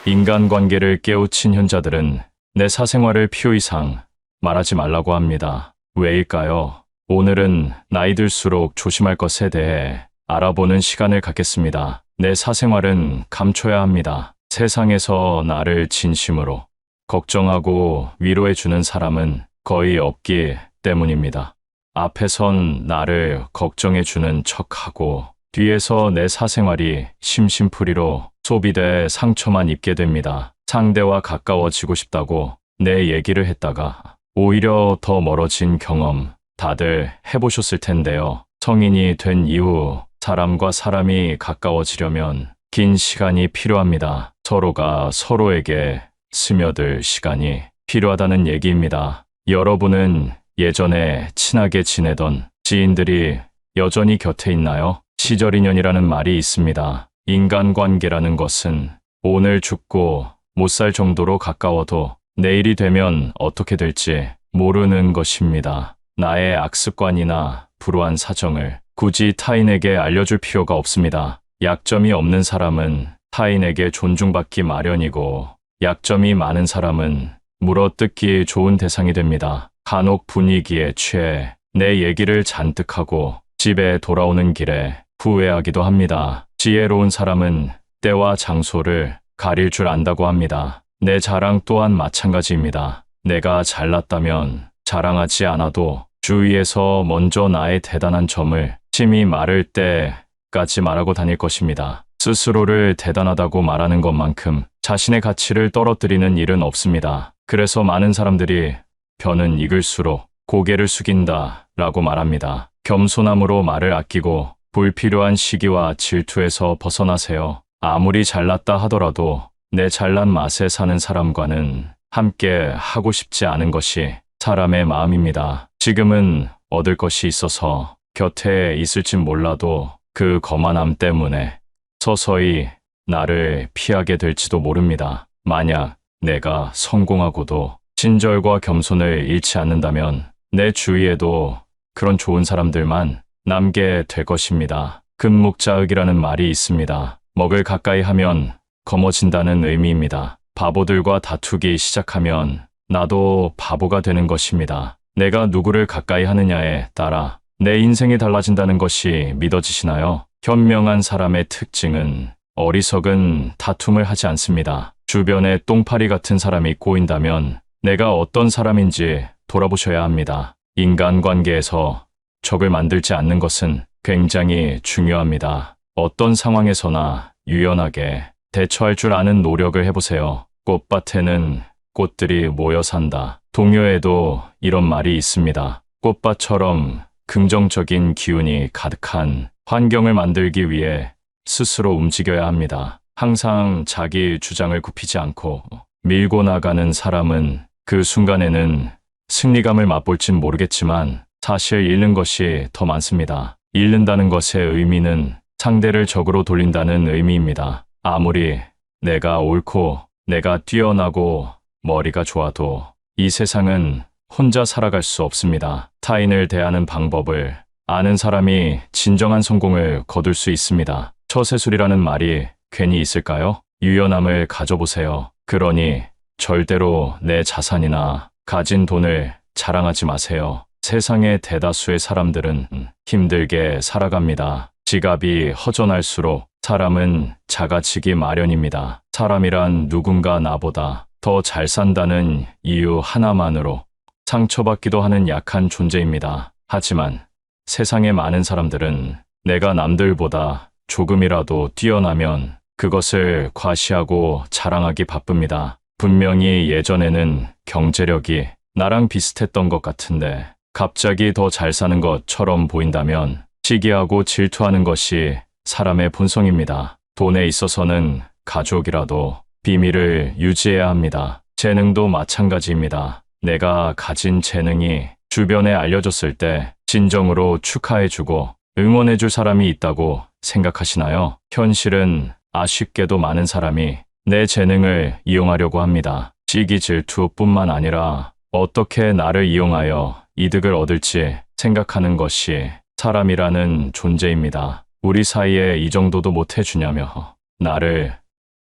인간관계를 깨우친 현자들은 내 사생활을 필요 이상 말하지 말라고 합니다. 왜일까요? 오늘은 나이 들수록 조심할 것에 대해 알아보는 시간을 갖겠습니다. 내 사생활은 감춰야 합니다. 세상에서 나를 진심으로 걱정하고 위로해주는 사람은 거의 없기 때문입니다. 앞에선 나를 걱정해주는 척하고 뒤에서 내 사생활이 심심풀이로 소비돼 상처만 입게 됩니다. 상대와 가까워지고 싶다고 내 얘기를 했다가 오히려 더 멀어진 경험 다들 해보셨을 텐데요. 성인이 된 이후 사람과 사람이 가까워지려면 긴 시간이 필요합니다. 서로가 서로에게 스며들 시간이 필요하다는 얘기입니다. 여러분은 예전에 친하게 지내던 지인들이 여전히 곁에 있나요? 시절 인연이라는 말이 있습니다. 인간관계라는 것은 오늘 죽고 못 살 정도로 가까워도 내일이 되면 어떻게 될지 모르는 것입니다. 나의 악습관이나 불우한 사정을 굳이 타인에게 알려줄 필요가 없습니다. 약점이 없는 사람은 타인에게 존중받기 마련이고 약점이 많은 사람은 물어뜯기 좋은 대상이 됩니다. 간혹 분위기에 취해 내 얘기를 잔뜩 하고 집에 돌아오는 길에 후회하기도 합니다. 지혜로운 사람은 때와 장소를 가릴 줄 안다고 합니다. 내 자랑 또한 마찬가지입니다. 내가 잘났다면 자랑하지 않아도 주위에서 먼저 나의 대단한 점을 심히 말할 때까지 말하고 다닐 것입니다. 스스로를 대단하다고 말하는 것만큼 자신의 가치를 떨어뜨리는 일은 없습니다. 그래서 많은 사람들이 벼는 익을수록 고개를 숙인다 라고 말합니다. 겸손함으로 말을 아끼고 불필요한 시기와 질투에서 벗어나세요. 아무리 잘났다 하더라도 내 잘난 맛에 사는 사람과는 함께 하고 싶지 않은 것이 사람의 마음입니다. 지금은 얻을 것이 있어서 곁에 있을진 몰라도 그 거만함 때문에 서서히 나를 피하게 될지도 모릅니다. 만약 내가 성공하고도 친절과 겸손을 잃지 않는다면 내 주위에도 그런 좋은 사람들만 남게 될 것입니다. 금묵자흑이라는 말이 있습니다. 먹을 가까이 하면 검어진다는 의미입니다. 바보들과 다투기 시작하면 나도 바보가 되는 것입니다. 내가 누구를 가까이 하느냐에 따라 내 인생이 달라진다는 것이 믿어지시나요? 현명한 사람의 특징은 어리석은 다툼을 하지 않습니다. 주변에 똥파리 같은 사람이 꼬인다면 내가 어떤 사람인지 돌아보셔야 합니다. 인간관계에서 적을 만들지 않는 것은 굉장히 중요합니다. 어떤 상황에서나 유연하게 대처할 줄 아는 노력을 해보세요. 꽃밭에는 꽃들이 모여 산다. 동요에도 이런 말이 있습니다. 꽃밭처럼 긍정적인 기운이 가득한 환경을 만들기 위해 스스로 움직여야 합니다. 항상 자기 주장을 굽히지 않고 밀고 나가는 사람은 그 순간에는 승리감을 맛볼진 모르겠지만 사실 잃는 것이 더 많습니다. 잃는다는 것의 의미는 상대를 적으로 돌린다는 의미입니다. 아무리 내가 옳고 내가 뛰어나고 머리가 좋아도 이 세상은 혼자 살아갈 수 없습니다. 타인을 대하는 방법을 아는 사람이 진정한 성공을 거둘 수 있습니다. 처세술이라는 말이 괜히 있을까요? 유연함을 가져보세요. 그러니 절대로 내 자산이나 가진 돈을 자랑하지 마세요. 세상의 대다수의 사람들은 힘들게 살아갑니다. 지갑이 허전할수록 사람은 작아지기 마련입니다. 사람이란 누군가 나보다 더 잘 산다는 이유 하나만으로 상처받기도 하는 약한 존재입니다. 하지만 세상의 많은 사람들은 내가 남들보다 조금이라도 뛰어나면 그것을 과시하고 자랑하기 바쁩니다. 분명히 예전에는 경제력이 나랑 비슷했던 것 같은데 갑자기 더 잘 사는 것처럼 보인다면 시기하고 질투하는 것이 사람의 본성입니다. 돈에 있어서는 가족이라도 비밀을 유지해야 합니다. 재능도 마찬가지입니다. 내가 가진 재능이 주변에 알려졌을 때 진정으로 축하해주고 응원해줄 사람이 있다고 생각하시나요? 현실은 아쉽게도 많은 사람이 내 재능을 이용하려고 합니다. 시기 질투뿐만 아니라 어떻게 나를 이용하여 이득을 얻을지 생각하는 것이 사람이라는 존재입니다. 우리 사이에 이 정도도 못 해주냐며 나를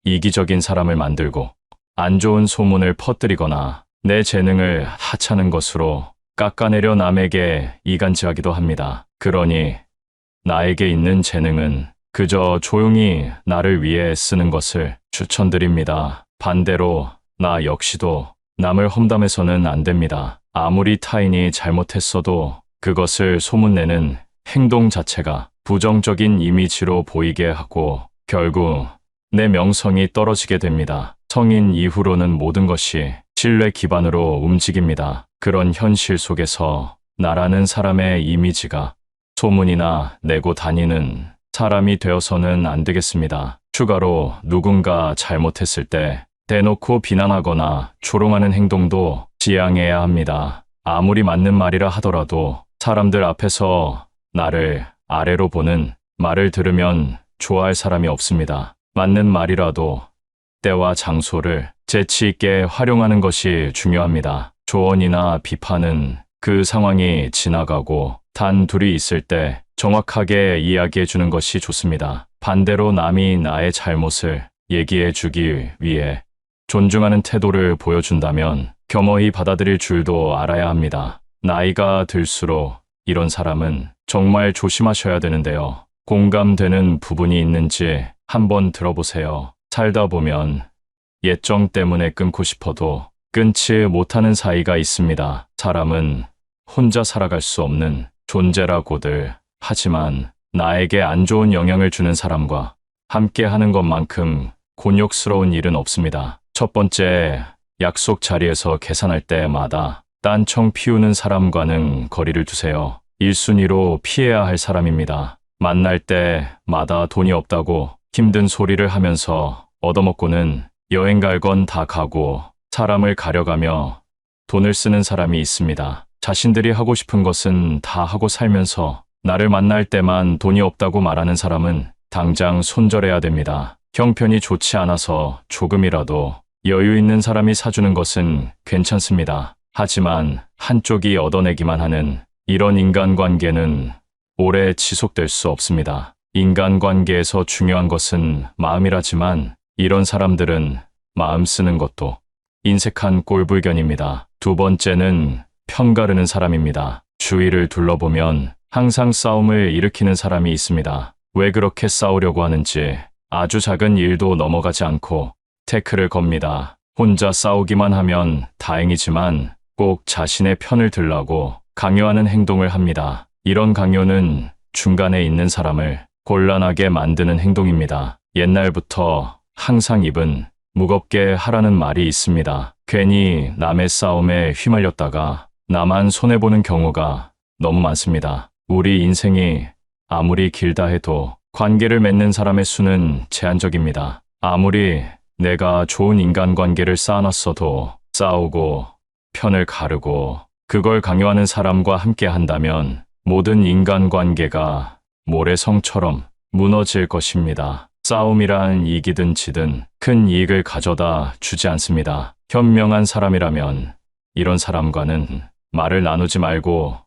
이기적인 사람을 만들고 안 좋은 소문을 퍼뜨리거나 내 재능을 하찮은 것으로 깎아내려 남에게 이간질하기도 합니다. 그러니 나에게 있는 재능은 그저 조용히 나를 위해 쓰는 것을 추천드립니다. 반대로 나 역시도 남을 험담해서는 안 됩니다. 아무리 타인이 잘못했어도 그것을 소문내는 행동 자체가 부정적인 이미지로 보이게 하고 결국 내 명성이 떨어지게 됩니다. 성인 이후로는 모든 것이 신뢰 기반으로 움직입니다. 그런 현실 속에서 나라는 사람의 이미지가 소문이나 내고 다니는 사람이 되어서는 안 되겠습니다. 추가로 누군가 잘못했을 때 대놓고 비난하거나 조롱하는 행동도 지양해야 합니다. 아무리 맞는 말이라 하더라도 사람들 앞에서 나를 아래로 보는 말을 들으면 좋아할 사람이 없습니다. 맞는 말이라도 때와 장소를 재치 있게 활용하는 것이 중요합니다. 조언이나 비판은 그 상황이 지나가고 단 둘이 있을 때 정확하게 이야기해 주는 것이 좋습니다. 반대로 남이 나의 잘못을 얘기해 주기 위해 존중하는 태도를 보여준다면 겸허히 받아들일 줄도 알아야 합니다. 나이가 들수록 이런 사람은 정말 조심하셔야 되는데요. 공감되는 부분이 있는지 한번 들어보세요. 살다 보면 예정 때문에 끊고 싶어도 끊지 못하는 사이가 있습니다. 사람은 혼자 살아갈 수 없는 존재라고들 하지만 나에게 안 좋은 영향을 주는 사람과 함께 하는 것만큼 곤욕스러운 일은 없습니다. 첫 번째, 약속 자리에서 계산할 때마다 딴청 피우는 사람과는 거리를 두세요. 1순위로 피해야 할 사람입니다. 만날 때마다 돈이 없다고 힘든 소리를 하면서 얻어먹고는 여행 갈 건 다 가고 사람을 가려가며 돈을 쓰는 사람이 있습니다. 자신들이 하고 싶은 것은 다 하고 살면서 나를 만날 때만 돈이 없다고 말하는 사람은 당장 손절해야 됩니다. 형편이 좋지 않아서 조금이라도 여유 있는 사람이 사주는 것은 괜찮습니다. 하지만 한쪽이 얻어내기만 하는 이런 인간관계는 오래 지속될 수 없습니다. 인간관계에서 중요한 것은 마음이라지만 이런 사람들은 마음 쓰는 것도 인색한 꼴불견입니다. 두 번째는 편가르는 사람입니다. 주위를 둘러보면 항상 싸움을 일으키는 사람이 있습니다. 왜 그렇게 싸우려고 하는지 아주 작은 일도 넘어가지 않고 태클을 겁니다. 혼자 싸우기만 하면 다행이지만 꼭 자신의 편을 들라고 강요하는 행동을 합니다. 이런 강요는 중간에 있는 사람을 곤란하게 만드는 행동입니다. 옛날부터 항상 입은 무겁게 하라는 말이 있습니다. 괜히 남의 싸움에 휘말렸다가 나만 손해보는 경우가 너무 많습니다. 우리 인생이 아무리 길다 해도 관계를 맺는 사람의 수는 제한적입니다. 아무리 내가 좋은 인간관계를 쌓아놨어도 싸우고 편을 가르고 그걸 강요하는 사람과 함께 한다면 모든 인간관계가 모래성처럼 무너질 것입니다. 싸움이란 이기든 지든 큰 이익을 가져다 주지 않습니다. 현명한 사람이라면 이런 사람과는 말을 나누지 말고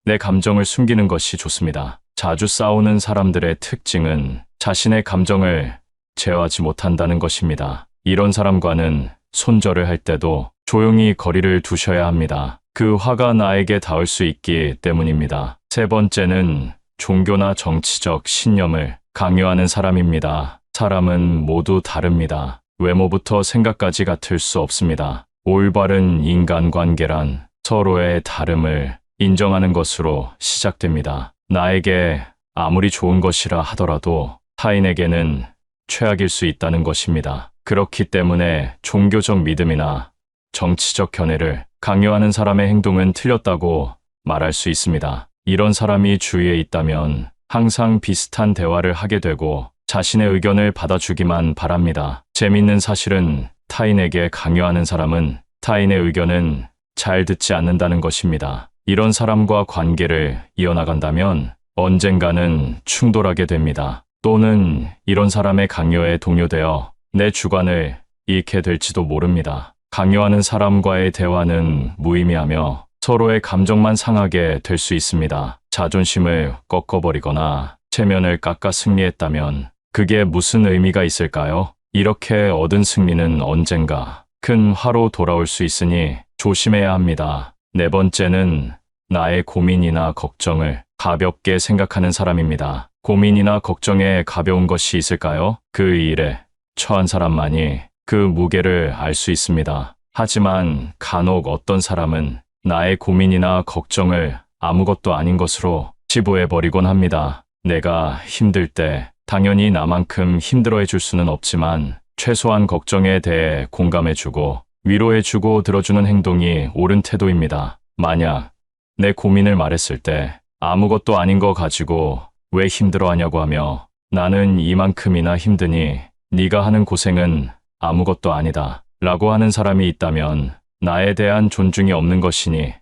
내 감정을 숨기는 것이 좋습니다. 자주 싸우는 사람들의 특징은 자신의 감정을 제어하지 못한다는 것입니다. 이런 사람과는 손절을 할 때도 조용히 거리를 두셔야 합니다. 그 화가 나에게 닿을 수 있기 때문입니다. 세 번째는 종교나 정치적 신념을 강요하는 사람입니다. 사람은 모두 다릅니다. 외모부터 생각까지 같을 수 없습니다. 올바른 인간관계란 서로의 다름을 인정하는 것으로 시작됩니다. 나에게 아무리 좋은 것이라 하더라도 타인에게는 최악일 수 있다는 것입니다. 그렇기 때문에 종교적 믿음이나 정치적 견해를 강요하는 사람의 행동은 틀렸다고 말할 수 있습니다. 이런 사람이 주위에 있다면 항상 비슷한 대화를 하게 되고 자신의 의견을 받아주기만 바랍니다. 재밌는 사실은 타인에게 강요하는 사람은 타인의 의견은 잘 듣지 않는다는 것입니다. 이런 사람과 관계를 이어나간다면 언젠가는 충돌하게 됩니다. 또는 이런 사람의 강요에 동요되어 내 주관을 잃게 될지도 모릅니다. 강요하는 사람과의 대화는 무의미하며 서로의 감정만 상하게 될 수 있습니다. 자존심을 꺾어버리거나 체면을 깎아 승리했다면 그게 무슨 의미가 있을까요? 이렇게 얻은 승리는 언젠가 큰 화로 돌아올 수 있으니 조심해야 합니다. 네 번째는 나의 고민이나 걱정을 가볍게 생각하는 사람입니다. 고민이나 걱정에 가벼운 것이 있을까요? 그 일에 처한 사람만이 그 무게를 알 수 있습니다. 하지만 간혹 어떤 사람은 나의 고민이나 걱정을 아무것도 아닌 것으로 치부해버리곤 합니다. 내가 힘들 때 당연히 나만큼 힘들어해 줄 수는 없지만 최소한 걱정에 대해 공감해주고 위로해주고 들어주는 행동이 옳은 태도입니다. 만약 내 고민을 말했을 때 아무것도 아닌 거 가지고 왜 힘들어하냐고 하며 나는 이만큼이나 힘드니 네가 하는 고생은 아무것도 아니다 라고 하는 사람이 있다면 나에 대한 존중이 없는 것이니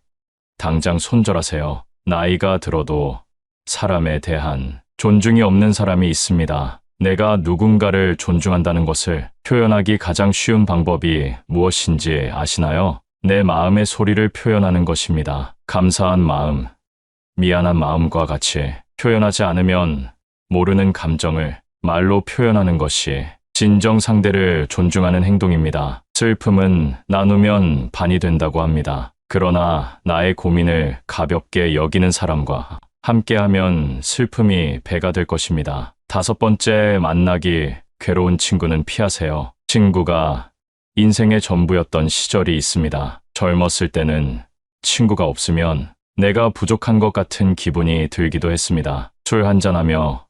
당장 손절하세요. 나이가 들어도 사람에 대한 존중이 없는 사람이 있습니다. 내가 누군가를 존중한다는 것을 표현하기 가장 쉬운 방법이 무엇인지 아시나요? 내 마음의 소리를 표현하는 것입니다. 감사한 마음, 미안한 마음과 같이 표현하지 않으면 모르는 감정을 말로 표현하는 것이 진정 상대를 존중하는 행동입니다. 슬픔은 나누면 반이 된다고 합니다. 그러나 나의 고민을 가볍게 여기는 사람과 함께하면 슬픔이 배가 될 것입니다. 다섯 번째, 만나기 괴로운 친구는 피하세요. 친구가 인생의 전부였던 시절이 있습니다. 젊었을 때는 친구가 없으면 내가 부족한 것 같은 기분이 들기도 했습니다. 술 한잔하며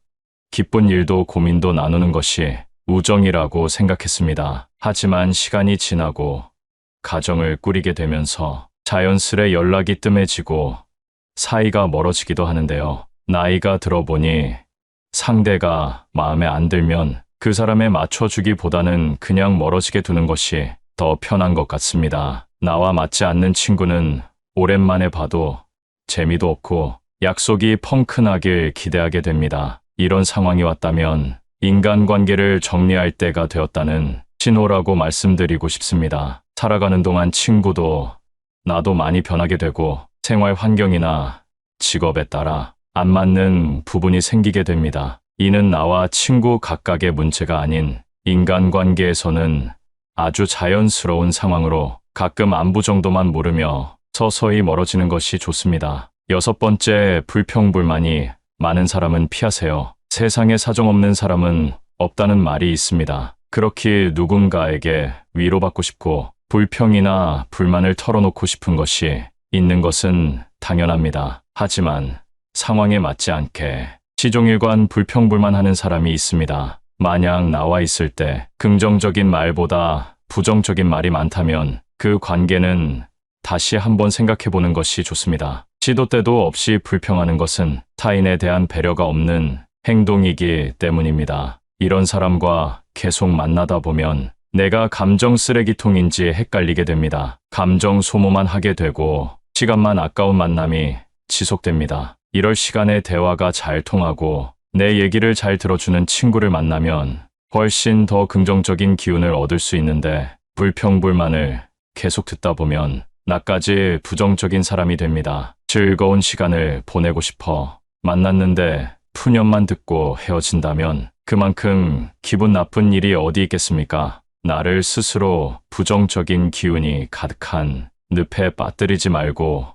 기쁜 일도 고민도 나누는 것이 우정이라고 생각했습니다. 하지만 시간이 지나고 가정을 꾸리게 되면서 자연스레 연락이 뜸해지고 사이가 멀어지기도 하는데요. 나이가 들어보니 상대가 마음에 안 들면 그 사람에 맞춰주기보다는 그냥 멀어지게 두는 것이 더 편한 것 같습니다. 나와 맞지 않는 친구는 오랜만에 봐도 재미도 없고 약속이 펑크나길 기대하게 됩니다. 이런 상황이 왔다면 인간관계를 정리할 때가 되었다는 신호라고 말씀드리고 싶습니다. 살아가는 동안 친구도 나도 많이 변하게 되고 생활 환경이나 직업에 따라 안 맞는 부분이 생기게 됩니다. 이는 나와 친구 각각의 문제가 아닌 인간관계에서는 아주 자연스러운 상황으로 가끔 안부 정도만 물으며 서서히 멀어지는 것이 좋습니다. 여섯 번째, 불평불만이 많은 사람은 피하세요. 세상에 사정없는 사람은 없다는 말이 있습니다. 그렇게 누군가에게 위로받고 싶고 불평이나 불만을 털어놓고 싶은 것이 있는 것은 당연합니다. 하지만 상황에 맞지 않게 시종일관 불평불만하는 사람이 있습니다. 만약 나와 있을 때 긍정적인 말보다 부정적인 말이 많다면 그 관계는 다시 한번 생각해보는 것이 좋습니다. 시도 때도 없이 불평하는 것은 타인에 대한 배려가 없는 행동이기 때문입니다. 이런 사람과 계속 만나다 보면 내가 감정 쓰레기통인지 헷갈리게 됩니다. 감정 소모만 하게 되고 시간만 아까운 만남이 지속됩니다. 이럴 시간에 대화가 잘 통하고 내 얘기를 잘 들어주는 친구를 만나면 훨씬 더 긍정적인 기운을 얻을 수 있는데 불평불만을 계속 듣다 보면 나까지 부정적인 사람이 됩니다. 즐거운 시간을 보내고 싶어 만났는데 푸념만 듣고 헤어진다면 그만큼 기분 나쁜 일이 어디 있겠습니까? 나를 스스로 부정적인 기운이 가득한 늪에 빠뜨리지 말고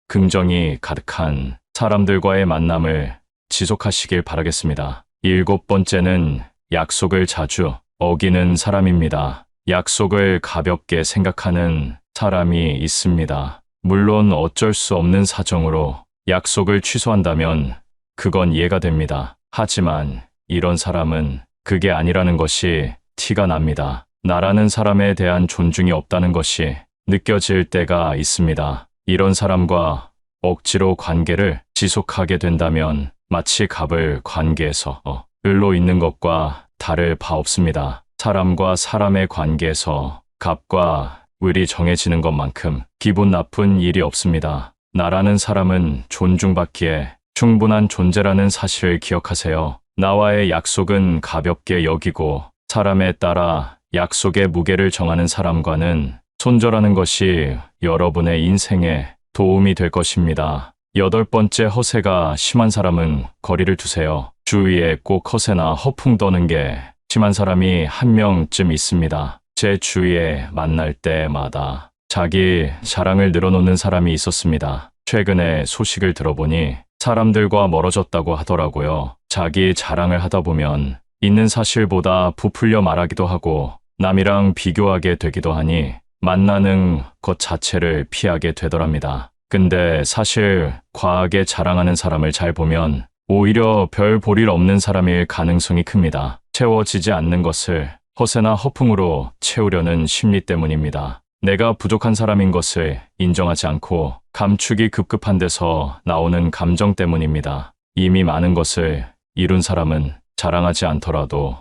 긍정이 가득한 사람들과의 만남을 지속하시길 바라겠습니다. 일곱 번째는 약속을 자주 어기는 사람입니다. 약속을 가볍게 생각하는 사람이 있습니다. 물론 어쩔 수 없는 사정으로 약속을 취소한다면 그건 이해가 됩니다. 하지만 이런 사람은 그게 아니라는 것이 티가 납니다. 나라는 사람에 대한 존중이 없다는 것이 느껴질 때가 있습니다. 이런 사람과 억지로 관계를 지속하게 된다면 마치 갑을 관계에서 을로 있는 것과 다를 바 없습니다. 사람과 사람의 관계에서 갑과 을이 정해지는 것만큼 기분 나쁜 일이 없습니다. 나라는 사람은 존중받기에 충분한 존재라는 사실을 기억하세요. 나와의 약속은 가볍게 여기고 사람에 따라 약속의 무게를 정하는 사람과는 손절하는 것이 여러분의 인생에 도움이 될 것입니다. 여덟 번째, 허세가 심한 사람은 거리를 두세요. 주위에 꼭 허세나 허풍 떠는 게 심한 사람이 한 명쯤 있습니다. 제 주위에 만날 때마다 자기 자랑을 늘어놓는 사람이 있었습니다. 최근에 소식을 들어보니 사람들과 멀어졌다고 하더라고요. 자기 자랑을 하다 보면 있는 사실보다 부풀려 말하기도 하고 남이랑 비교하게 되기도 하니 만나는 것 자체를 피하게 되더랍니다. 근데 사실 과하게 자랑하는 사람을 잘 보면 오히려 별 볼 일 없는 사람일 가능성이 큽니다. 채워지지 않는 것을 허세나 허풍으로 채우려는 심리 때문입니다. 내가 부족한 사람인 것을 인정하지 않고 감추기 급급한 데서 나오는 감정 때문입니다. 이미 많은 것을 이룬 사람은 자랑하지 않더라도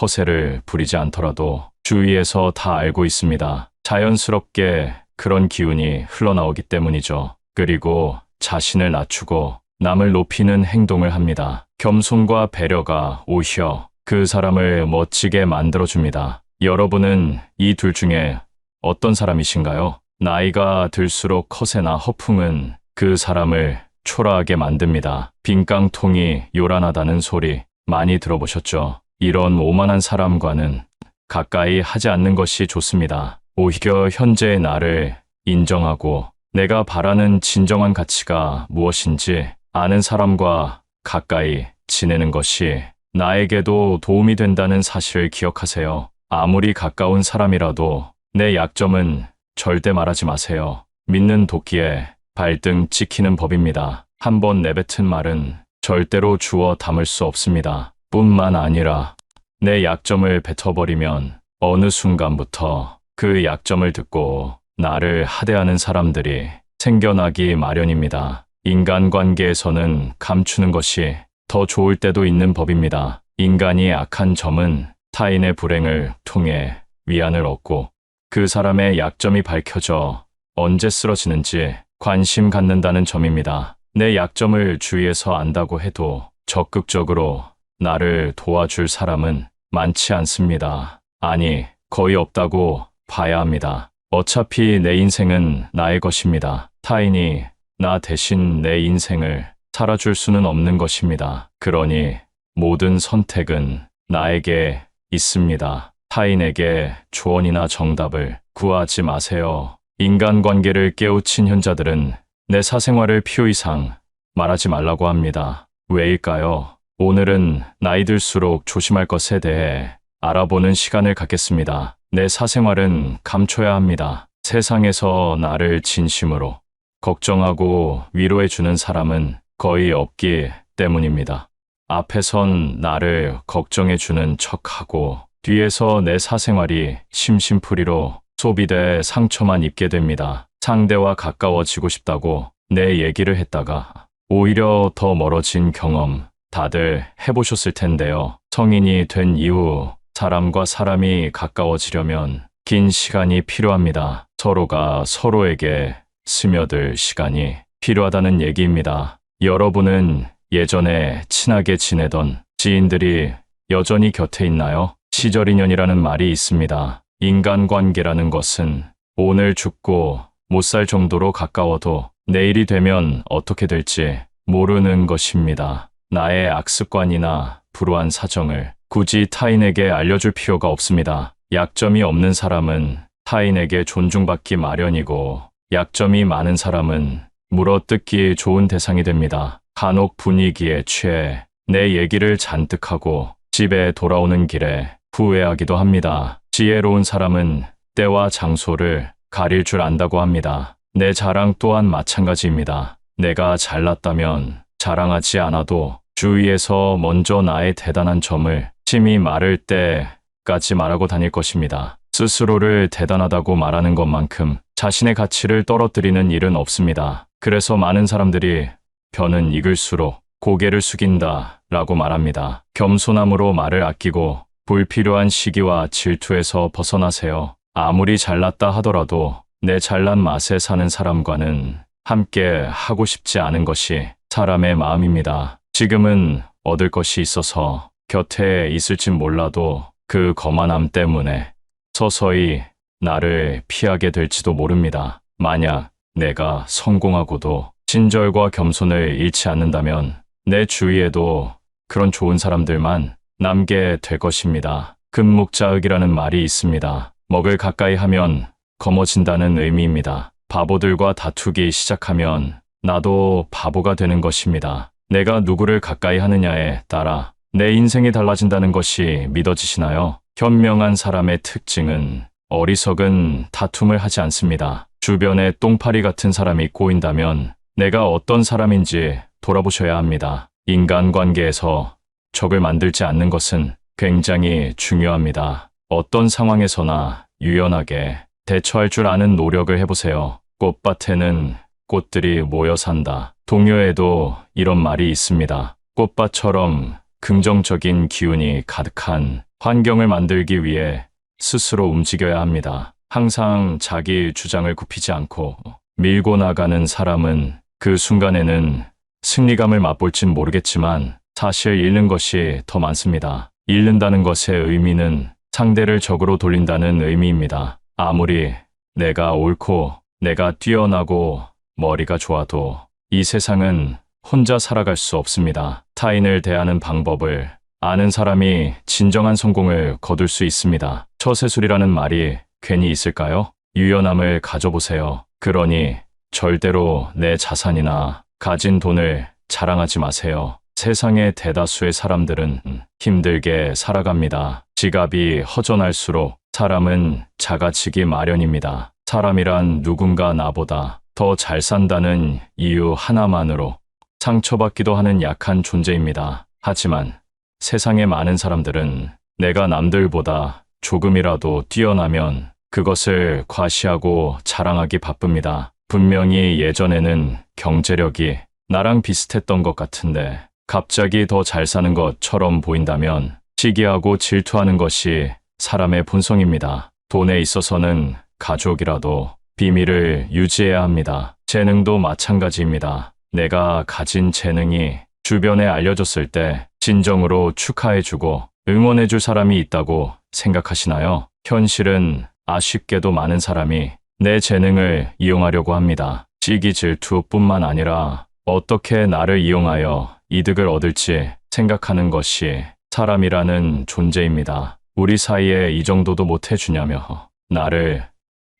허세를 부리지 않더라도 주위에서 다 알고 있습니다. 자연스럽게 그런 기운이 흘러나오기 때문이죠. 그리고 자신을 낮추고 남을 높이는 행동을 합니다. 겸손과 배려가 오히려 그 사람을 멋지게 만들어줍니다. 여러분은 이 둘 중에 어떤 사람이신가요? 나이가 들수록 허세나 허풍은 그 사람을 초라하게 만듭니다. 빈깡통이 요란하다는 소리 많이 들어보셨죠? 이런 오만한 사람과는 가까이 하지 않는 것이 좋습니다. 오히려 현재의 나를 인정하고 내가 바라는 진정한 가치가 무엇인지 아는 사람과 가까이 지내는 것이 나에게도 도움이 된다는 사실을 기억하세요. 아무리 가까운 사람이라도 내 약점은 절대 말하지 마세요. 믿는 도끼에 발등 찍히는 법입니다. 한번 내뱉은 말은 절대로 주워 담을 수 없습니다. 뿐만 아니라 내 약점을 뱉어버리면 어느 순간부터 그 약점을 듣고 나를 하대하는 사람들이 생겨나기 마련입니다. 인간관계에서는 감추는 것이 더 좋을 때도 있는 법입니다. 인간이 악한 점은 타인의 불행을 통해 위안을 얻고 그 사람의 약점이 밝혀져 언제 쓰러지는지 관심 갖는다는 점입니다. 내 약점을 주위에서 안다고 해도 적극적으로 나를 도와줄 사람은 많지 않습니다. 아니, 거의 없다고 봐야 합니다. 어차피 내 인생은 나의 것입니다. 타인이 나 대신 내 인생을 살아줄 수는 없는 것입니다. 그러니 모든 선택은 나에게 있습니다. 타인에게 조언이나 정답을 구하지 마세요. 인간관계를 깨우친 현자들은 내 사생활을 필요 이상 말하지 말라고 합니다. 왜일까요? 오늘은 나이 들수록 조심할 것에 대해 알아보는 시간을 갖겠습니다. 내 사생활은 감춰야 합니다. 세상에서 나를 진심으로 걱정하고 위로해주는 사람은 거의 없기 때문입니다. 앞에선 나를 걱정해주는 척하고 뒤에서 내 사생활이 심심풀이로 소비돼 상처만 입게 됩니다. 상대와 가까워지고 싶다고 내 얘기를 했다가 오히려 더 멀어진 경험 다들 해보셨을 텐데요. 성인이 된 이후 사람과 사람이 가까워지려면 긴 시간이 필요합니다. 서로가 서로에게 스며들 시간이 필요하다는 얘기입니다. 여러분은 예전에 친하게 지내던 지인들이 여전히 곁에 있나요? 시절인연이라는 말이 있습니다. 인간관계라는 것은 오늘 죽고 못 살 정도로 가까워도 내일이 되면 어떻게 될지 모르는 것입니다. 나의 악습관이나 불우한 사정을 굳이 타인에게 알려줄 필요가 없습니다. 약점이 없는 사람은 타인에게 존중받기 마련이고 약점이 많은 사람은 물어뜯기 좋은 대상이 됩니다. 간혹 분위기에 취해 내 얘기를 잔뜩 하고 집에 돌아오는 길에 후회하기도 합니다. 지혜로운 사람은 때와 장소를 가릴 줄 안다고 합니다. 내 자랑 또한 마찬가지입니다. 내가 잘났다면 자랑하지 않아도 주위에서 먼저 나의 대단한 점을 심히 말할 때까지 말하고 다닐 것입니다. 스스로를 대단하다고 말하는 것만큼 자신의 가치를 떨어뜨리는 일은 없습니다. 그래서 많은 사람들이 벼는 익을수록 고개를 숙인다 라고 말합니다. 겸손함으로 말을 아끼고 불필요한 시기와 질투에서 벗어나세요. 아무리 잘났다 하더라도 내 잘난 맛에 사는 사람과는 함께 하고 싶지 않은 것이 사람의 마음입니다. 지금은 얻을 것이 있어서 곁에 있을진 몰라도 그 거만함 때문에 서서히 나를 피하게 될지도 모릅니다. 만약 내가 성공하고도 친절과 겸손을 잃지 않는다면 내 주위에도 그런 좋은 사람들만 남게 될 것입니다. 금묵자흑이라는 말이 있습니다. 먹을 가까이 하면 검어진다는 의미입니다. 바보들과 다투기 시작하면 나도 바보가 되는 것입니다. 내가 누구를 가까이 하느냐에 따라 내 인생이 달라진다는 것이 믿어지시나요? 현명한 사람의 특징은 어리석은 다툼을 하지 않습니다. 주변에 똥파리 같은 사람이 꼬인다면 내가 어떤 사람인지 돌아보셔야 합니다. 인간관계에서 적을 만들지 않는 것은 굉장히 중요합니다. 어떤 상황에서나 유연하게 대처할 줄 아는 노력을 해보세요. 꽃밭에는 꽃들이 모여 산다. 동요에도 이런 말이 있습니다. 꽃밭처럼 긍정적인 기운이 가득한 환경을 만들기 위해 스스로 움직여야 합니다. 항상 자기 주장을 굽히지 않고 밀고 나가는 사람은 그 순간에는 승리감을 맛볼진 모르겠지만 사실 잃는 것이 더 많습니다. 잃는다는 것의 의미는 상대를 적으로 돌린다는 의미입니다. 아무리 내가 옳고 내가 뛰어나고 머리가 좋아도 이 세상은 혼자 살아갈 수 없습니다. 타인을 대하는 방법을 아는 사람이 진정한 성공을 거둘 수 있습니다. 처세술이라는 말이 괜히 있을까요? 유연함을 가져보세요. 그러니 절대로 내 자산이나 가진 돈을 자랑하지 마세요. 세상의 대다수의 사람들은 힘들게 살아갑니다. 지갑이 허전할수록 사람은 작아지기 마련입니다. 사람이란 누군가 나보다 더 잘 산다는 이유 하나만으로 상처받기도 하는 약한 존재입니다. 하지만 세상의 많은 사람들은 내가 남들보다 조금이라도 뛰어나면 그것을 과시하고 자랑하기 바쁩니다. 분명히 예전에는 경제력이 나랑 비슷했던 것 같은데 갑자기 더 잘 사는 것처럼 보인다면 시기하고 질투하는 것이 사람의 본성입니다. 돈에 있어서는 가족이라도 비밀을 유지해야 합니다. 재능도 마찬가지입니다. 내가 가진 재능이 주변에 알려졌을 때 진정으로 축하해주고 응원해줄 사람이 있다고 생각하시나요? 현실은 아쉽게도 많은 사람이 내 재능을 이용하려고 합니다. 시기 질투뿐만 아니라 어떻게 나를 이용하여 이득을 얻을지 생각하는 것이 사람이라는 존재입니다. 우리 사이에 이 정도도 못해주냐며 나를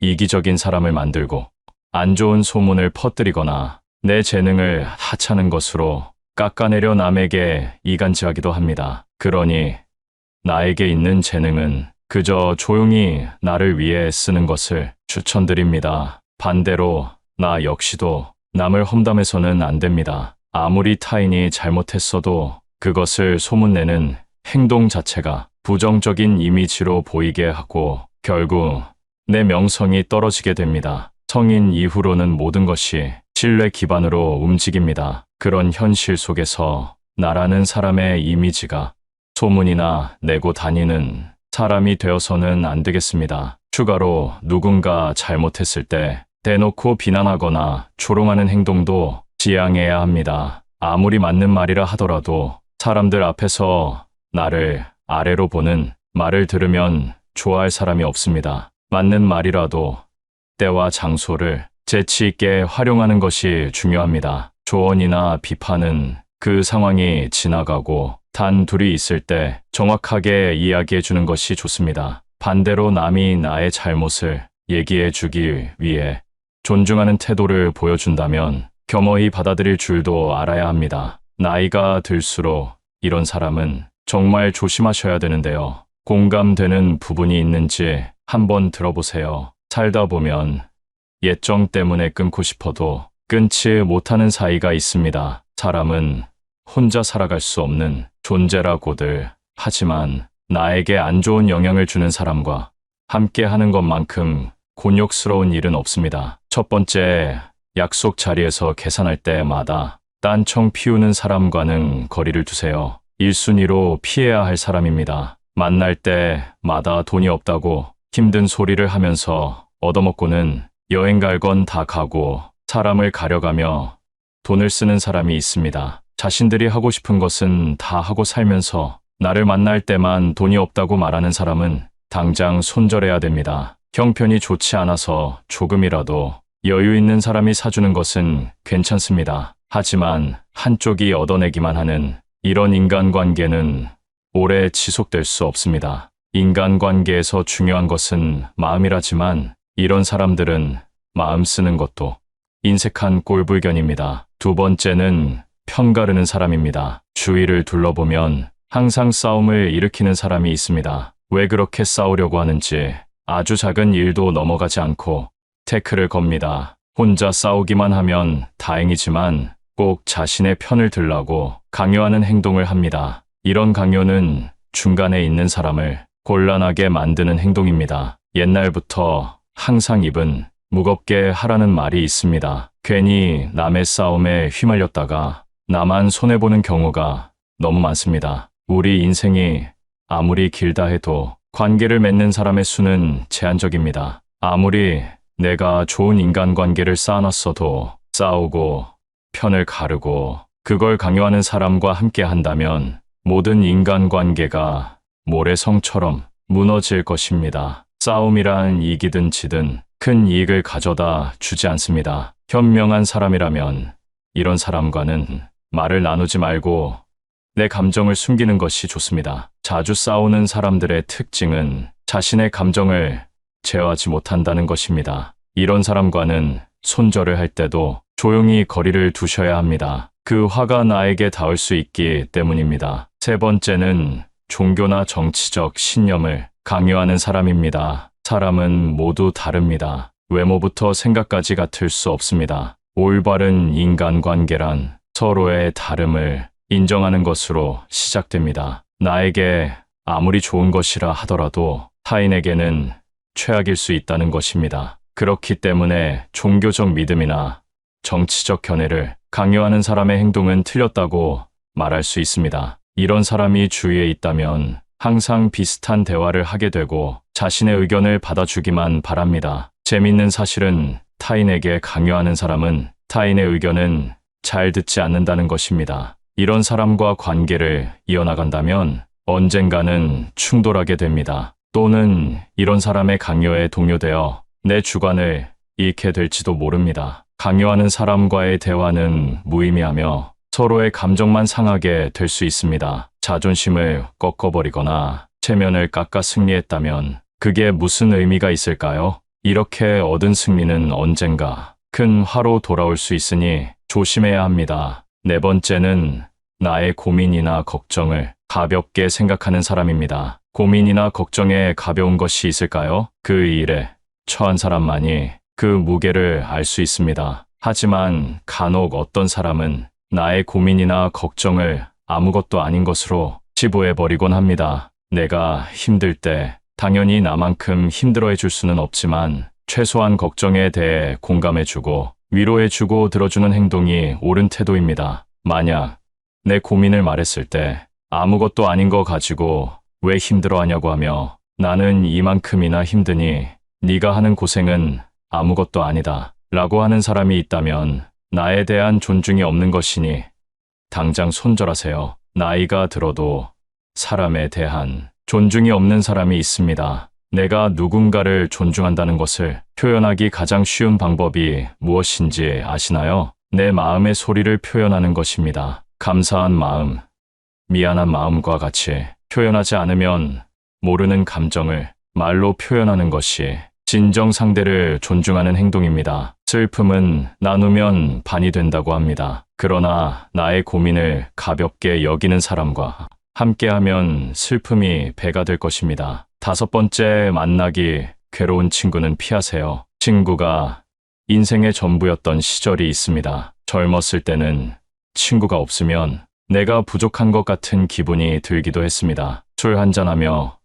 이기적인 사람을 만들고 안 좋은 소문을 퍼뜨리거나 내 재능을 하찮은 것으로 깎아내려 남에게 이간질하기도 합니다. 그러니 나에게 있는 재능은 그저 조용히 나를 위해 쓰는 것을 추천드립니다. 반대로 나 역시도 남을 험담해서는 안 됩니다. 아무리 타인이 잘못했어도 그것을 소문내는 행동 자체가 부정적인 이미지로 보이게 하고 결국 내 명성이 떨어지게 됩니다. 성인 이후로는 모든 것이 신뢰 기반으로 움직입니다. 그런 현실 속에서 나라는 사람의 이미지가 소문이나 내고 다니는 사람이 되어서는 안 되겠습니다. 추가로 누군가 잘못했을 때 대놓고 비난하거나 조롱하는 행동도 지양해야 합니다. 아무리 맞는 말이라 하더라도 사람들 앞에서 나를 아래로 보는 말을 들으면 좋아할 사람이 없습니다. 맞는 말이라도 때와 장소를 재치 있게 활용하는 것이 중요합니다. 조언이나 비판은 그 상황이 지나가고 단 둘이 있을 때 정확하게 이야기해 주는 것이 좋습니다. 반대로 남이 나의 잘못을 얘기해 주기 위해 존중하는 태도를 보여준다면 겸허히 받아들일 줄도 알아야 합니다. 나이가 들수록 이런 사람은 정말 조심하셔야 되는데요. 공감되는 부분이 있는지 한번 들어보세요. 살다 보면 예정 때문에 끊고 싶어도 끊지 못하는 사이가 있습니다. 사람은 혼자 살아갈 수 없는 존재라고들 하지만 나에게 안 좋은 영향을 주는 사람과 함께 하는 것만큼 곤욕스러운 일은 없습니다. 첫 번째, 약속 자리에서 계산할 때마다 딴청 피우는 사람과는 거리를 두세요. 1순위로 피해야 할 사람입니다. 만날 때마다 돈이 없다고 힘든 소리를 하면서 얻어먹고는 여행 갈 건 다 가고 사람을 가려가며 돈을 쓰는 사람이 있습니다. 자신들이 하고 싶은 것은 다 하고 살면서 나를 만날 때만 돈이 없다고 말하는 사람은 당장 손절해야 됩니다. 형편이 좋지 않아서 조금이라도 여유 있는 사람이 사주는 것은 괜찮습니다. 하지만 한쪽이 얻어내기만 하는 이런 인간관계는 오래 지속될 수 없습니다. 인간관계에서 중요한 것은 마음이라지만 이런 사람들은 마음 쓰는 것도 인색한 꼴불견입니다. 두 번째는 편가르는 사람입니다. 주위를 둘러보면 항상 싸움을 일으키는 사람이 있습니다. 왜 그렇게 싸우려고 하는지 아주 작은 일도 넘어가지 않고 태클을 겁니다. 혼자 싸우기만 하면 다행이지만 꼭 자신의 편을 들라고 강요하는 행동을 합니다. 이런 강요는 중간에 있는 사람을 곤란하게 만드는 행동입니다. 옛날부터 항상 입은 무겁게 하라는 말이 있습니다. 괜히 남의 싸움에 휘말렸다가 나만 손해보는 경우가 너무 많습니다. 우리 인생이 아무리 길다 해도 관계를 맺는 사람의 수는 제한적입니다. 아무리 내가 좋은 인간관계를 쌓아놨어도 싸우고 편을 가르고 그걸 강요하는 사람과 함께 한다면 모든 인간관계가 모래성처럼 무너질 것입니다. 싸움이란 이기든 지든 큰 이익을 가져다 주지 않습니다. 현명한 사람이라면 이런 사람과는 말을 나누지 말고 내 감정을 숨기는 것이 좋습니다. 자주 싸우는 사람들의 특징은 자신의 감정을 제어하지 못한다는 것입니다. 이런 사람과는 손절을 할 때도 조용히 거리를 두셔야 합니다. 그 화가 나에게 닿을 수 있기 때문입니다. 세 번째는 종교나 정치적 신념을 강요하는 사람입니다. 사람은 모두 다릅니다. 외모부터 생각까지 같을 수 없습니다. 올바른 인간관계란 서로의 다름을 인정하는 것으로 시작됩니다. 나에게 아무리 좋은 것이라 하더라도 타인에게는 최악일 수 있다는 것입니다. 그렇기 때문에 종교적 믿음이나 정치적 견해를 강요하는 사람의 행동은 틀렸다고 말할 수 있습니다. 이런 사람이 주위에 있다면 항상 비슷한 대화를 하게 되고 자신의 의견을 받아주기만 바랍니다. 재밌는 사실은 타인에게 강요하는 사람은 타인의 의견은 잘 듣지 않는다는 것입니다. 이런 사람과 관계를 이어나간다면 언젠가는 충돌하게 됩니다. 또는 이런 사람의 강요에 동요되어 내 주관을 잃게 될지도 모릅니다. 강요하는 사람과의 대화는 무의미하며 서로의 감정만 상하게 될 수 있습니다. 자존심을 꺾어버리거나 체면을 깎아 승리했다면 그게 무슨 의미가 있을까요? 이렇게 얻은 승리는 언젠가 큰 화로 돌아올 수 있으니 조심해야 합니다. 네 번째는 나의 고민이나 걱정을 가볍게 생각하는 사람입니다. 고민이나 걱정에 가벼운 것이 있을까요? 그 일에 처한 사람만이 그 무게를 알 수 있습니다. 하지만 간혹 어떤 사람은 나의 고민이나 걱정을 아무것도 아닌 것으로 치부해버리곤 합니다. 내가 힘들 때 당연히 나만큼 힘들어해 줄 수는 없지만 최소한 걱정에 대해 공감해주고 위로해주고 들어주는 행동이 옳은 태도입니다. 만약 내 고민을 말했을 때 아무것도 아닌 거 가지고 왜 힘들어하냐고 하며 나는 이만큼이나 힘드니 네가 하는 고생은 아무것도 아니다 라고 하는 사람이 있다면 나에 대한 존중이 없는 것이니 당장 손절하세요. 나이가 들어도 사람에 대한 존중이 없는 사람이 있습니다. 내가 누군가를 존중한다는 것을 표현하기 가장 쉬운 방법이 무엇인지 아시나요? 내 마음의 소리를 표현하는 것입니다. 감사한 마음, 미안한 마음과 같이 표현하지 않으면 모르는 감정을 말로 표현하는 것이 진정 상대를 존중하는 행동입니다. 슬픔은 나누면 반이 된다고 합니다. 그러나 나의 고민을 가볍게 여기는 사람과 함께하면 슬픔이 배가 될 것입니다. 다섯 번째, 만나기 괴로운 친구는 피하세요. 친구가 인생의 전부였던 시절이 있습니다. 젊었을 때는 친구가 없으면 내가 부족한 것 같은 기분이 들기도 했습니다. 술 한잔하며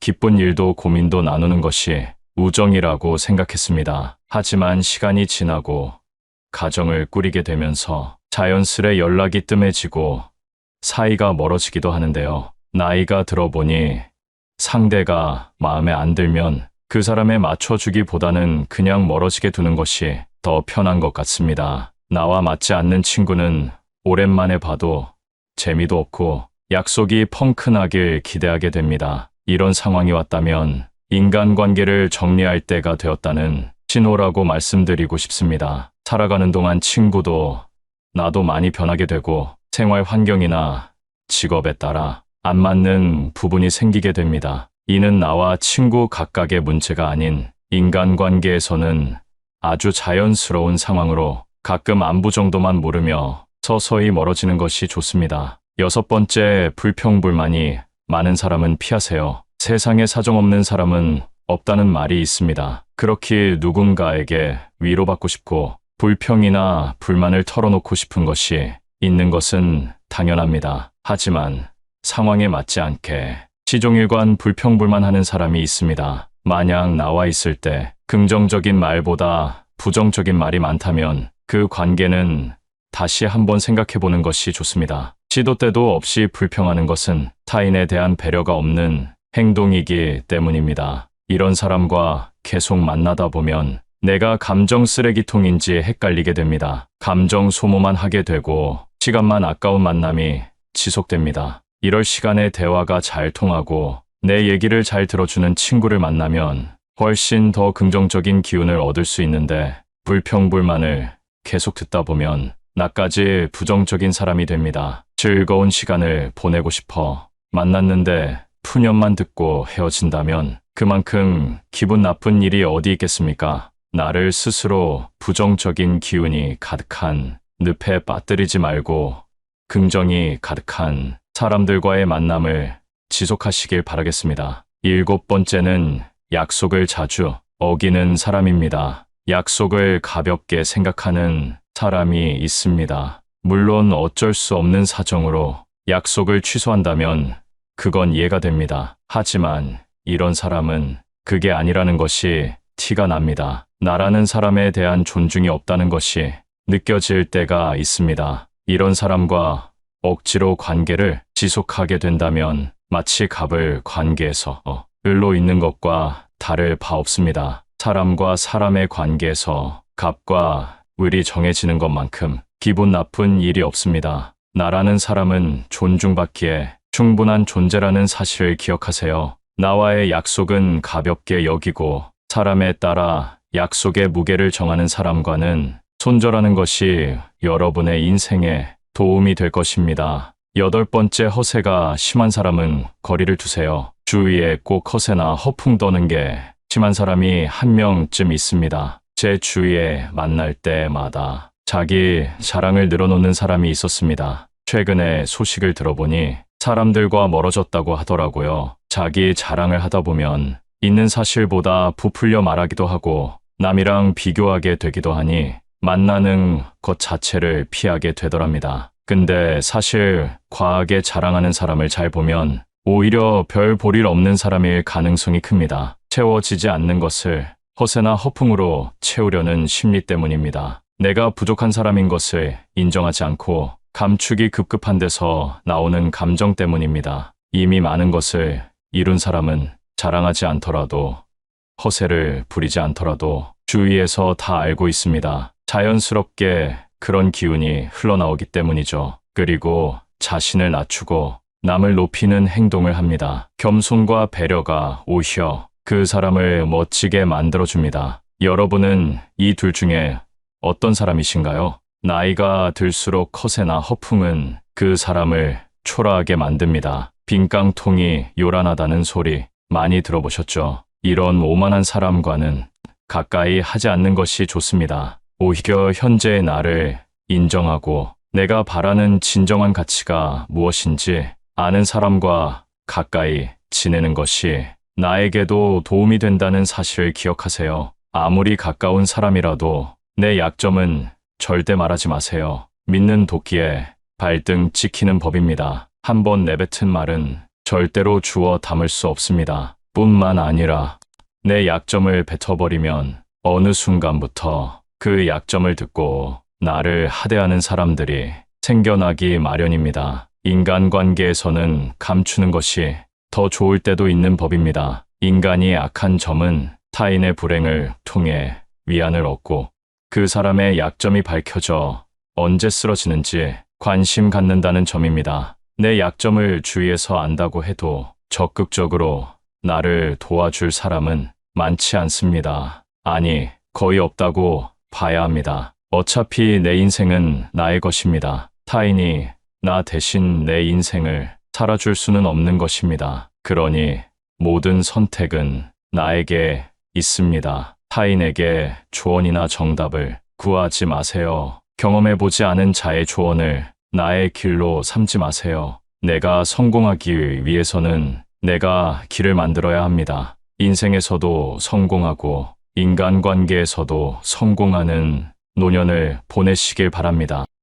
기쁜 일도 고민도 나누는 것이 우정이라고 생각했습니다. 하지만 시간이 지나고 가정을 꾸리게 되면서 자연스레 연락이 뜸해지고 사이가 멀어지기도 하는데요. 나이가 들어보니 상대가 마음에 안 들면 그 사람에 맞춰주기보다는 그냥 멀어지게 두는 것이 더 편한 것 같습니다. 나와 맞지 않는 친구는 오랜만에 봐도 재미도 없고 약속이 펑크나길 기대하게 됩니다. 이런 상황이 왔다면 인간관계를 정리할 때가 되었다는 신호라고 말씀드리고 싶습니다. 살아가는 동안 친구도 나도 많이 변하게 되고 생활 환경이나 직업에 따라 안 맞는 부분이 생기게 됩니다. 이는 나와 친구 각각의 문제가 아닌 인간관계에서는 아주 자연스러운 상황으로 가끔 안부 정도만 물으며 서서히 멀어지는 것이 좋습니다. 여섯 번째, 불평불만이 많은 사람은 피하세요. 세상에 사정 없는 사람은 없다는 말이 있습니다. 그렇게 누군가에게 위로받고 싶고 불평이나 불만을 털어놓고 싶은 것이 있는 것은 당연합니다. 하지만 상황에 맞지 않게 시종일관 불평불만하는 사람이 있습니다. 만약 나와 있을 때 긍정적인 말보다 부정적인 말이 많다면 그 관계는 다시 한번 생각해 보는 것이 좋습니다. 시도 때도 없이 불평하는 것은 타인에 대한 배려가 없는 행동이기 때문입니다. 이런 사람과 계속 만나다 보면 내가 감정 쓰레기통인지 헷갈리게 됩니다. 감정 소모만 하게 되고 시간만 아까운 만남이 지속됩니다. 이럴 시간에 대화가 잘 통하고 내 얘기를 잘 들어주는 친구를 만나면 훨씬 더 긍정적인 기운을 얻을 수 있는데 불평불만을 계속 듣다 보면 나까지 부정적인 사람이 됩니다. 즐거운 시간을 보내고 싶어 만났는데 푸념만 듣고 헤어진다면 그만큼 기분 나쁜 일이 어디 있겠습니까? 나를 스스로 부정적인 기운이 가득한 늪에 빠뜨리지 말고 긍정이 가득한 사람들과의 만남을 지속하시길 바라겠습니다. 일곱 번째는 약속을 자주 어기는 사람입니다. 약속을 가볍게 생각하는 사람이 있습니다. 물론 어쩔 수 없는 사정으로 약속을 취소한다면 그건 이해가 됩니다. 하지만 이런 사람은 그게 아니라는 것이 티가 납니다. 나라는 사람에 대한 존중이 없다는 것이 느껴질 때가 있습니다. 이런 사람과 억지로 관계를 지속하게 된다면 마치 갑을 관계에서 을로 있는 것과 다를 바 없습니다. 사람과 사람의 관계에서 갑과 을이 정해지는 것만큼 기분 나쁜 일이 없습니다. 나라는 사람은 존중받기에 충분한 존재라는 사실을 기억하세요. 나와의 약속은 가볍게 여기고 사람에 따라 약속의 무게를 정하는 사람과는 손절하는 것이 여러분의 인생에 도움이 될 것입니다. 여덟 번째, 허세가 심한 사람은 거리를 두세요. 주위에 꼭 허세나 허풍 떠는 게 심한 사람이 한 명쯤 있습니다. 제 주위에 만날 때마다 자기 자랑을 늘어놓는 사람이 있었습니다. 최근에 소식을 들어보니 사람들과 멀어졌다고 하더라고요. 자기 자랑을 하다 보면 있는 사실보다 부풀려 말하기도 하고 남이랑 비교하게 되기도 하니 만나는 것 자체를 피하게 되더랍니다. 근데 사실 과하게 자랑하는 사람을 잘 보면 오히려 별 볼 일 없는 사람일 가능성이 큽니다. 채워지지 않는 것을 허세나 허풍으로 채우려는 심리 때문입니다. 내가 부족한 사람인 것을 인정하지 않고 감추기 급급한 데서 나오는 감정 때문입니다. 이미 많은 것을 이룬 사람은 자랑하지 않더라도 허세를 부리지 않더라도 주위에서 다 알고 있습니다. 자연스럽게 그런 기운이 흘러나오기 때문이죠. 그리고 자신을 낮추고 남을 높이는 행동을 합니다. 겸손과 배려가 오히려 그 사람을 멋지게 만들어줍니다. 여러분은 이 둘 중에 어떤 사람이신가요? 나이가 들수록 허세나 허풍은 그 사람을 초라하게 만듭니다. 빈깡통이 요란하다는 소리 많이 들어보셨죠? 이런 오만한 사람과는 가까이 하지 않는 것이 좋습니다. 오히려 현재의 나를 인정하고 내가 바라는 진정한 가치가 무엇인지 아는 사람과 가까이 지내는 것이 나에게도 도움이 된다는 사실을 기억하세요. 아무리 가까운 사람이라도 내 약점은 절대 말하지 마세요. 믿는 도끼에 발등 찍히는 법입니다. 한번 내뱉은 말은 절대로 주워 담을 수 없습니다. 뿐만 아니라 내 약점을 뱉어버리면 어느 순간부터 그 약점을 듣고 나를 하대하는 사람들이 생겨나기 마련입니다. 인간관계에서는 감추는 것이 더 좋을 때도 있는 법입니다. 인간이 악한 점은 타인의 불행을 통해 위안을 얻고 그 사람의 약점이 밝혀져 언제 쓰러지는지 관심 갖는다는 점입니다. 내 약점을 주위에서 안다고 해도 적극적으로 나를 도와줄 사람은 많지 않습니다. 아니, 거의 없다고 봐야 합니다. 어차피 내 인생은 나의 것입니다. 타인이 나 대신 내 인생을 살아줄 수는 없는 것입니다. 그러니 모든 선택은 나에게 있습니다. 타인에게 조언이나 정답을 구하지 마세요. 경험해보지 않은 자의 조언을 나의 길로 삼지 마세요. 내가 성공하기 위해서는 내가 길을 만들어야 합니다. 인생에서도 성공하고 인간관계에서도 성공하는 노년을 보내시길 바랍니다.